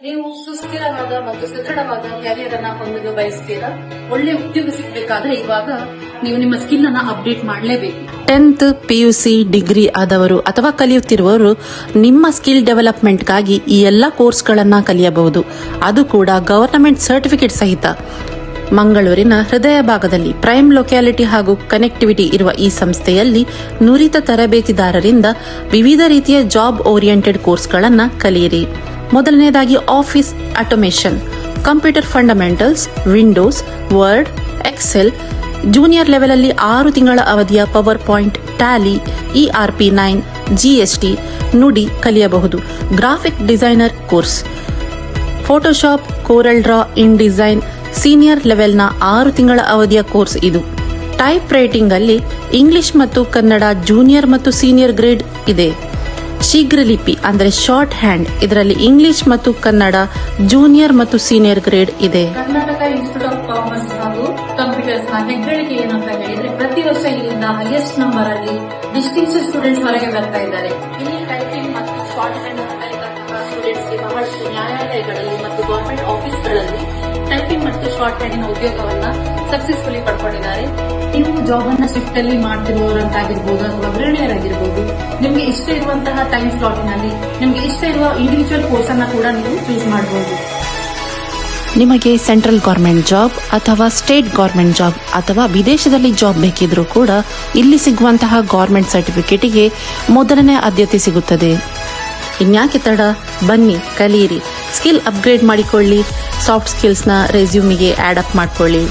ನೀವು ಸುಸ್ಥಿರವಾದ ಮತ್ತು ಸದೃಢವಾದ ಕ್ಯಾರಿಯರ್ ಅನ್ನ ಹೊಂದಲು ಬಯಸ್ತೀರಾ? ಒಳ್ಳೆ ಉದ್ಯೋಗ ಸಿಗಬೇಕಾದ್ರೆ ಇವಾಗ ನೀವು ನಿಮ್ಮ ಸ್ಕಿಲ್ ಅನ್ನ ಅಪ್ಡೇಟ್ ಮಾಡಲೇಬೇಕು. 10th PUC ಡಿಗ್ರಿ ಆದವರು ಅಥವಾ ಕಲಿಯುತ್ತಿರುವವರು ನಿಮ್ಮ ಸ್ಕಿಲ್ ಡೆವಲಪ್ಮೆಂಟ್ಗಾಗಿ ಈ ಎಲ್ಲ ಕೋರ್ಸ್ಗಳನ್ನ ಕಲಿಯಬಹುದು. ಅದು ಕೂಡ ಗವರ್ನಮೆಂಟ್ ಸರ್ಟಿಫಿಕೇಟ್ ಸಹಿತ. ಮಂಗಳೂರಿನ ಹೃದಯ ಭಾಗದಲ್ಲಿ ಪ್ರೈಮ್ ಲೊಕ್ಯಾಲಿಟಿ ಹಾಗೂ ಕನೆಕ್ಟಿವಿಟಿ ಇರುವ ಈ ಸಂಸ್ಥೆಯಲ್ಲಿ ನುರಿತ ತರಬೇತಿದಾರರಿಂದ ವಿವಿಧ ರೀತಿಯ ಜಾಬ್ ಓರಿಯೆಂಟೆಡ್ ಕೋರ್ಸ್ಗಳನ್ನು ಕಲಿಯಿರಿ. ಮೊದಲನೇದಾಗಿ office automation, computer fundamentals, Windows, Word, Excel. Junior level ಅಲ್ಲಿ 6 ತಿಂಗಳ ಅವಧಿಯ power point, Tally, ERP9, GST, Nudi ಕಲಿಯಬಹುದು. Graphic designer course, Photoshop, Corel draw, InDesign. Senior ಲೆವೆಲ್ನ 6 ತಿಂಗಳ ಅವಧಿಯ ಕೋರ್ಸ್ ಇದು. ಟೈಪ್ ರೈಟಿಂಗ್ ಅಲ್ಲಿ ಇಂಗ್ಲಿಷ್ ಮತ್ತು ಕನ್ನಡ ಜೂನಿಯರ್ ಮತ್ತು ಸೀನಿಯರ್ ಗ್ರೇಡ್ ಇದೆ. ಶೀಘ್ರಲಿಪಿ ಅಂದರೆ ಶಾರ್ಟ್ ಹ್ಯಾಂಡ್, ಇದರಲ್ಲಿ ಇಂಗ್ಲಿಷ್ ಮತ್ತು ಕನ್ನಡ ಜೂನಿಯರ್ ಮತ್ತು ಸೀನಿಯರ್ ಗ್ರೇಡ್ ಇದೆ. ಕರ್ನಾಟಕ ಇನ್ಸ್ಟಿಟ್ಯೂಟ್ ಆಫ್ ಕಾಮರ್ಸ್ ಹಾಗೂ ಕಂಪ್ಯೂಟರ್ಸ್ ನ ಹೆಗ್ಗಳಿಕೆ ಏನಂತ ಹೇಳಿದ್ರೆ ಪ್ರತಿ ವರ್ಷ ಇಲ್ಲಿಂದ ಹೈಯೆಸ್ಟ್ ನಂಬರ್ ಅಲ್ಲಿ ಡಿಸ್ಟಿಂಕ್ಷನ್ ಸ್ಟೂಡೆಂಟ್ಸ್ ಹೊರಗೆ ಬರ್ತಾ ಇದ್ದಾರೆ. ಇಲ್ಲಿ ಟೈಪಿಂಗ್ ಮತ್ತು ಶಾರ್ಟ್ ಹ್ಯಾಂಡ್ ಕಲಿತಂತಹ ಸ್ಟೂಡೆಂಟ್ಸ್ಗೆ ಬಹಳಷ್ಟು ನ್ಯಾಯಾಲಯಗಳಲ್ಲಿ ಮತ್ತು ಗವರ್ಮೆಂಟ್ ಆಫೀಸ್ಗಳಲ್ಲಿ ಟೈಪಿಂಗ್ ಮತ್ತು ಶಾರ್ಟ್ ಹ್ಯಾಂಡಿನ ಉದ್ಯೋಗವನ್ನ ಸಕ್ಸಸ್ಫುಲಿ ಪಡ್ಕೊಂಡಿದ್ದಾರೆ. ನೀವು ಜಾಬ್ ಅನ್ನ ಶಿಫ್ಟ್ ಅಲ್ಲಿ ಮಾಡ್ತಿರುವವರಂತಾಗಿರ್ಬೋದು ಅಥವಾ ಗೃಹಿಣಿಯರಾಗಿರ್ಬೋದು, ನಿಮ್ಗೆ ಇಷ್ಟ ಇರುವಂತಹ ಟೈಮ್ ಸ್ಲಾಟಿನಲ್ಲಿ ನಿಮ್ಗೆ ಇಷ್ಟ ಇರುವ ಇಂಡಿವಿಜುವಲ್ ಕೋರ್ಸ್ ಅನ್ನ ಕೂಡ ನೀವು ಚೂಸ್ ಮಾಡಬಹುದು. ನಿಮಗೆ ಸೆಂಟ್ರಲ್ ಗವರ್ಮೆಂಟ್ ಜಾಬ್ ಅಥವಾ ಸ್ಟೇಟ್ ಗವರ್ಮೆಂಟ್ ಜಾಬ್ ಅಥವಾ ವಿದೇಶದಲ್ಲಿ ಜಾಬ್ ಬೇಕಿದ್ರೂ ಕೂಡ ಇಲ್ಲಿ ಸಿಗುವಂತಹ ಗವರ್ಮೆಂಟ್ ಸರ್ಟಿಫಿಕೇಟಿಗೆ ಮೊದಲನೇ ಆದ್ಯತೆ ಸಿಗುತ್ತದೆ. ಇನ್ಯಾಕೆ ತಡ, ಬನ್ನಿ ಕಲಿಯಿರಿ, ಸ್ಕಿಲ್ ಅಪ್ಗ್ರೇಡ್ ಮಾಡಿಕೊಳ್ಳಿ, ಸಾಫ್ಟ್ ಸ್ಕಿಲ್ಸ್ನ ರೆಸ್ಯೂಮಿಗೆ ಆಡ್ ಅಪ್ ಮಾಡಿಕೊಳ್ಳಿ.